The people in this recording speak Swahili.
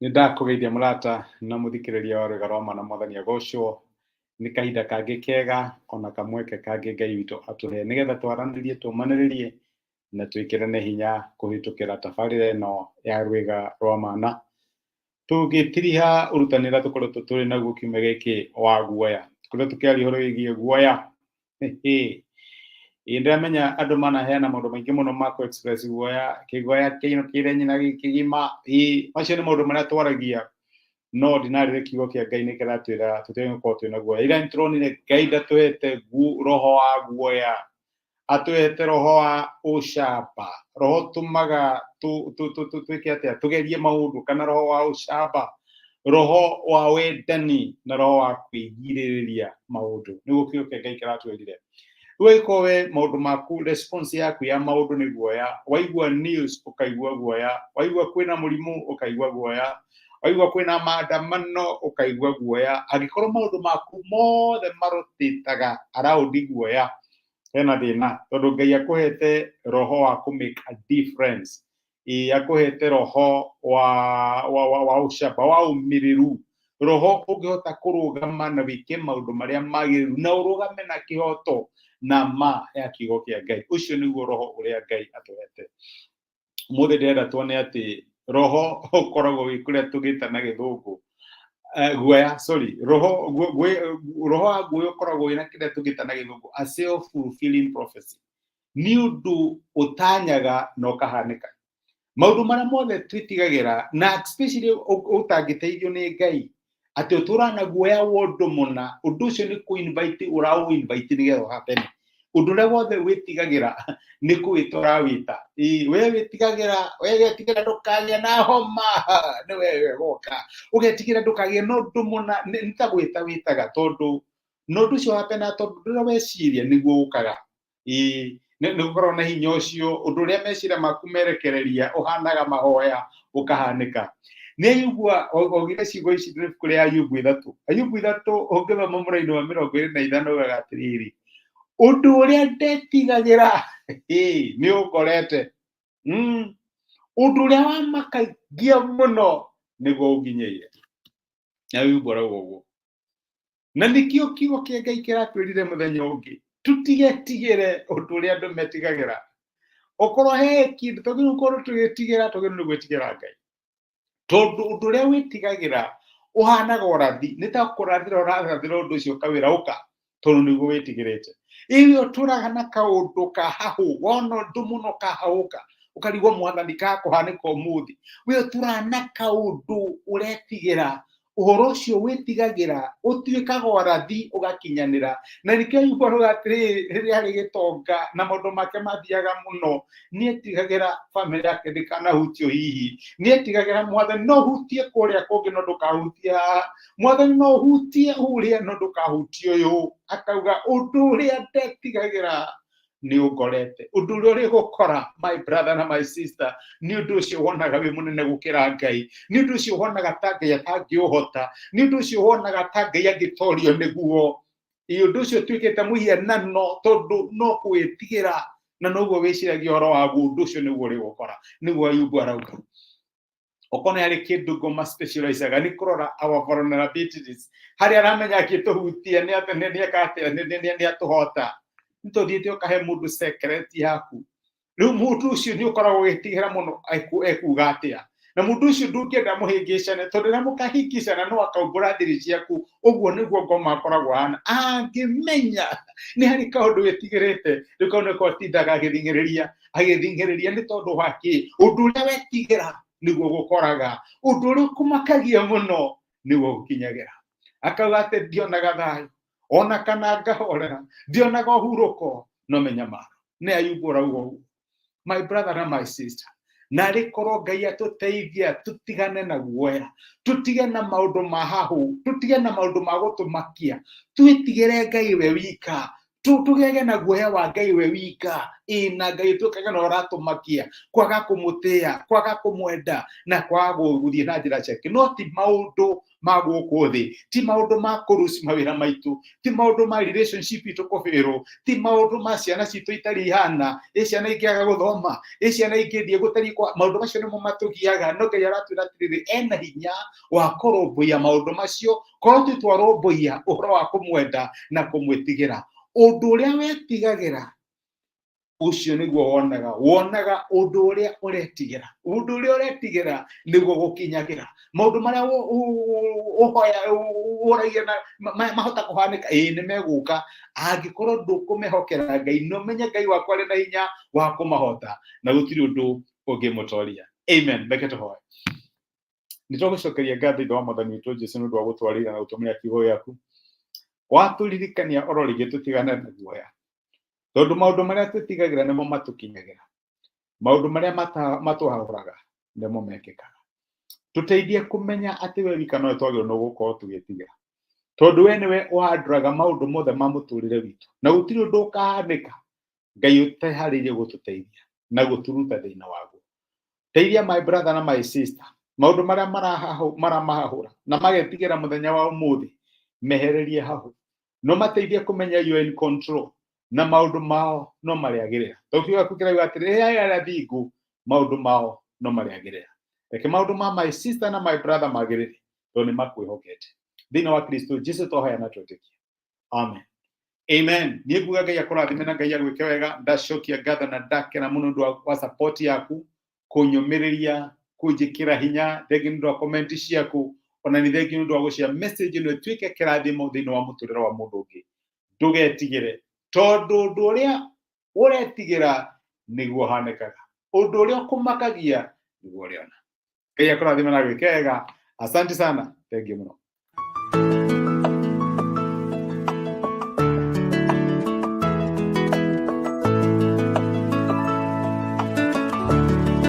Nindakugeithia murata na muthikiriria wa Rwega rwa Mana Mwathani agocwo. Ni kahinda kangi kega ona kamweke kangi Ngai witu atuhe nigetha twaranirie tumaniririe na twikirane hinya kuhitukira tabarira ino ya Rwega rwa Mana tugitiriha urutanira tukoretwo turi naguo kiumia giki wa guoya kuria tukiaria uhoro wigie guoya. Indiramenya andu manaheana maundu maingi muno ma ku express guoya kiguoya kino kire nyina gikigima macio ni maundu maria twaragia no ndinarire kiugo kia Ngai nikiratwira tutige gukorwo twina guoya. Ira nituronire Ngai ndatuhete roho wa guoya, atuhete roho wa ucamba, roho tumaga twike atia tugerie maundu, kana roho wa ucamba, roho wa wendani na roho wa kwigiririria maundu. Niguo kiugo kia Ngai kiratwirire wikowe maundu maku response yaku ya maundu ni guoya. Waigua news ukaigua guoya, waigua kwina murimu ukaigua guoya, waigua kwina maandamano ukaigua guoya. Angikorwo maundu maku mothe marutitaga around guoya, hena thina, tondu Ngai akuhete roho wa ku make a difference, akuhete roho wa ucamba, wa umiriru, roho ungihota kurugama na wike maundu maria magiriru na urugame na kihoto na ma ya kiugo kia Ngai. Ucio niguo roho uria Ngai atuhete. Muthe ndenda tuone ati roho ukoragwo wi kuria tugita na githungu guoya, roho wa guoya ukoragwo wina kiria tugita na githungu a self fulfilling prophecy, ni undu utanyaga na ukahanika. Maundu maria mothe twitigagira na especially utangiteithio ni Ngai ati uturana guoya wondu muna, undu ucio ni ku invite urau invite nigetha happen. Undu uria wothe witigagira ni kuwita urawita. We witigagira ndukagia na homa, ni wewe goka ugetigira ndukagia no undu muna nitagwita witaga tondu no undu ucio happen tondu nduria weciria niguo ukaga. Ni gukorwo na hinya ucio, undu uria meciria maku merekereria uhanaga mahoya ukahanika. Ni Ayubu ogire ciugo ici kuri Ayubu 3. Ayubu 3 ungithoma muraini wa 25 ugaga atiriri, undu uria ndetigagira ni ungorete, undu uria wamakagia muno niguo unginyeire. Ayubu arauga uguo, na nikio kiugo kia Ngai kiratwirire muthenya ungi tutigetigire undu uria andu metigagira. Okorwo he kindu tugire gukorwo tugitigira, tugire ni gwitigira Ngai, tondu undu uria witigagira uhanaga urathi, ni ta kurathira urathira undu ucio kawira uka tondu niguo witigirite. Iyo turaga na kaundu kahahu, wona undu muno kahauka ukarigwo Mwathani kakuhanika umuthi. We turana kaundu uretigira, uhoro ucio witigagira utwikaga urathi ugakinyanira. Na nikio Ayubu arauga atiri riria ari gitonga na maundu make mathiaga muno, ni etigagira family yake ndikanahutio hihi, ni etigagira Mwathani no hutie kuria kungi no ndukahutie, Mwathani no hutie uria no ndukahutie uyu. Akauga undu uria ndetigagira ni ungorete, undu uria uri gukora my brother na my sister, ni undu ucio wonaga wi munene gukira Ngai, ni undu ucio wonaga ta Ngai atangiuhota, ni undu ucio wonaga ta Ngai angitorio niguo. Undu ucio twikite muhianano tondu no kwitigira na noguo wiciragia horo waguo, undu ucio niguo uri gukora. Niguo Ayubu arauga. Okona yari kindu ngoma specializaga ni kurora our vulnerabilities, hari aramenya akituhutia ni ate ni akate ni atuhota, nitothiete ukahe mundu secret yaku. Riu mundu ucio ni ukoragwo witigira muno ekuga atia, na mundu ucio ndungienda muhingicane tondu na mukahingicana no akaumbura thiri ciaku. Uguo niguo ngoma akoragwo hana. Angimenya ni hari kaundu witigirite, rikaune ko tindaga agithingiriria ni tondu waki undu uria wetigira niguo gukoraga, undu uria kumakagia muno niguo gukinyagira. Akauga ati ndionaga thayu ona kana ngahorera, ndionaga uhuruko no menya maro. Ni Ayubu arauga uguo. My brother and my sister, na rikorwo Ngai atuteithia tutigane na guoya, tutige na maundu mahahu, tutige na maundu ma gutumakia, twitigire Ngai we wika, tugege na guoya wa Ngai we wika na Ngai tukaga no ratumakia kwaga kumutia kwaga kumwenda na kwaga guthie na njira ciake no ti maundu ma guku thi ti maundu ma kuruci mawira maitu ti maundu ma relationship itu kubiru ti maundu ma ciana citu itari hana ciana ikiaga guthoma ciana ikithie gutari kwa maundu macio nimo matugiaga no Ngai aratwira atiriri ena hinya wa kurumbuia maundu macio korwo tu twarumbuia uhoro wa kumwenda na kumwitigira undu uria wetigagira ucio niguo wonaga undu uria uretigira niguo gukinyagira maundu maria uhoya uragia mahota kuhanika ni meguka angikorwo ndukumehokera Ngai no menye Ngai wakwa ari na hinya wa kumahota na gutiri undu ungimutoria. Amen. Reke tuhoe. Nitũgũcokeria ngatho ithe wa Mwathani witũ Jesũ nĩ ũndũ wa gũtwarĩra na gũtũmĩra kiugo gĩaku watũririkania oro rĩngĩ tũtigane na guoya tondũ maũndũ marĩa twĩtigagĩra nĩmo matũkinyagĩra maũndũ marĩa matũhahũraga nĩmo mekĩkaga tũteithie kũmenya atĩ we wika nowe twagĩrĩirwo nĩ gũkorwo tũgĩtigĩra tondũ we nĩwe ũhandũraga maũndũ mothe ma mũtũrĩre witũ na gũtirĩ ũndũ ũkahanĩka Ngai ũteharĩirie gũtũteithia na gũtũruta thĩinĩ waguo. Teithia my brother na my sister maundu maria maramahahura na magetigera muthenya wa umuthi mehererie hahu no mateithie kumenya you in control na maundu mao no mariagirira tokiwa kukira atiri ya thingu maundu mao no mariagirira reke maundu ma my sister na my brother magirire to ni makwihokete thina wa Kristo Jesu tohaya na twetikia. Amen. Amen. Niĩ nguga Ngai akũrathime na Ngai agwĩke wega ndacokia ngatho na ndakena mũno nĩ wa support yaku kũnyũmĩrĩria kũnjĩkĩra hinya thengi nĩ ũndũ wa comment ciaku ona nĩ thengi nĩ ũndũ wa gũshare message ĩno ĩtuĩke kĩrathimo thĩinĩ wa mũtũrĩre wa mũndũ ũngĩ ndũgetigĩre tondũ ũndũ ũrĩa ũretigĩra nĩguo ũhanĩkaga ũndũ ũrĩa ũkũmakagia nĩguo ũrĩona. Ngai akũrathime na agwĩke wega. Asante sana. Thengi mũno.